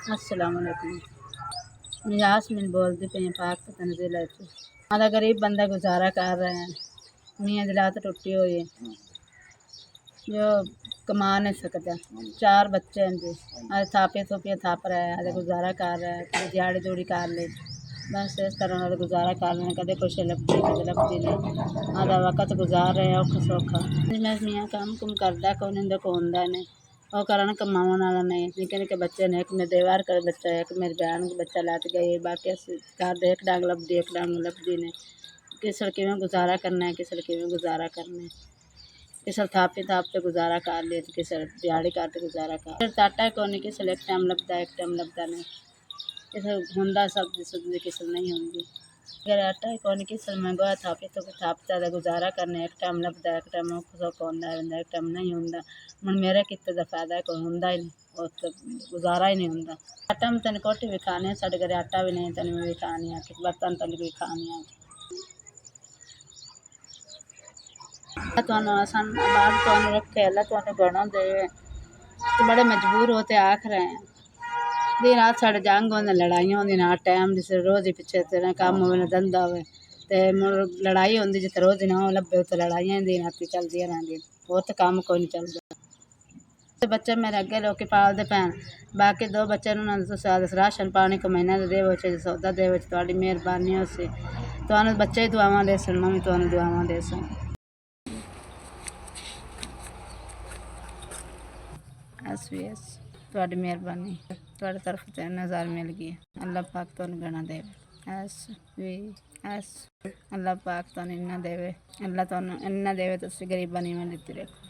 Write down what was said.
अस्सलाम वालेकुम। मैं यास्मीन बोलती पई पाकिस्तान ज़िले से। हमारा गरीब बंदा गुजारा कर रहे हैं। मियाँ दी लत्त टुटी हुई है जो कमा नहीं सकता। 4 बच्चे हैं जी। आज थापियां थूपियां थप रहा है, आज गुजारा कर रहा है, कभी दिहाड़ी दूड़ी कर ले। बस इस तरह नाल गुजारा कर रहे हैं, कदे कुछ लभदी कदे लभदी नहीं। आधा वक्त गुजार रहे हैं औखा सौखा। मैं मियाँ काम कुम करदा कोई नहीं को हुंदा नहीं। ਉਹ ਕਰਨ ਕਮਾਉਣ ਵਾਲਾ ਨਹੀਂ। ਨਿੱਕੇ ਨਿੱਕੇ ਬੱਚੇ ਨੇ, ਇੱਕ ਮੇਰੇ ਦੇਵਰ ਦਾ ਬੱਚਾ ਹੈ, ਇੱਕ ਮੇਰੀ ਭੈਣ ਦਾ ਬੱਚਾ ਲੱਤ ਗਈ। ਬਾਕੀ ਅਸੀਂ ਘਰ ਦੇ ਇੱਕ ਡੰਗ ਲੱਭਦੀ ਇੱਕ ਡੰਗ ਲੱਭਦੀ ਨੇ। ਕਿਸੇ ਕਿਵੇਂ ਗੁਜ਼ਾਰਾ ਕਰਨਾ ਹੈ, ਕਿਸੇ ਕਿਵੇਂ ਗੁਜ਼ਾਰਾ ਕਰਨਾ ਹੈ। ਕਿਸੇ ਥਾਪੇ ਥਾਪ ਤੇ ਗੁਜ਼ਾਰਾ ਕਰ ਲਿਆ ਤੇ ਕਿਸੇ ਦਿਹਾੜੀ ਕਰਕੇ ਗੁਜ਼ਾਰਾ ਕਰ। ਫਿਰ ਆਟਾ ਕੋਈ ਨਹੀਂ, ਕਿਸੇ ਇੱਕ ਟਾਈਮ ਲੱਭਦਾ ਇੱਕ ਟਾਈਮ ਲੱਭਦਾ ਨਹੀਂ। ਕਿਸੇ ਹੁੰਦਾ ਸਬਜ਼ੀ ਸੁਬਜ਼ੀ ਕਿਸੇ ਨਹੀਂ ਹੁੰਦੀ। अगर आटा ही कौन किस मंगवा थापे तो थापता है गुजारा करने। एक टाइम लभदा एक टाइम सौखा होंदा है, एक टाइम नहीं होंदा। हुण मेरे किते दा फायदा कोई होंदा ही नहीं, और तो गुजारा ही नहीं होंदा। आटा में तन कोटी भी खाने साढ़े घरे आटा भी नहीं, तन भी खानी है, कि बर्तन तन भी खानी है। तुहानू आसान आबाद तुहानू रखे, अल्लाह तुहानू घणो दे। बड़े मजबूर होते आख रहे हैं। दिन रात साढ़े जंग होंदे, लड़ाइयां होंदियां ना टाइम जिस रोज़ ही पिछे तेरा काम होवे ना धंधा होवे ते लड़ाई होंदी। जिते रोज़ ना लब्भे उत्ते लड़ाइयां दिन राती चलदियां रहिंदियां। होर ते काम कोई नहीं चलदा। बच्चे मेरे अगे लोग पालदे पैन, बाकी 2 बच्चे उन्होंने तुसीं राशन पानी को महीना दे देवो, सौदा देवो, तुहाडी मेहरबानी होसी। तुहानू बच्चे ही दुआवां देसन, मैं भी तुहानू दुआवां देसां। SBS तुहाडी मेहरबानी, तुहाडी तरफ ते नज़ार मिल गई। अल्लाह पाक तुहानू घणा देवे। अल्लाह पाक तुहानू इन्ना देवे, अल्लाह तुहानू इन्ना देवे तुसीं गरीबां नीवां दित्ती रखो।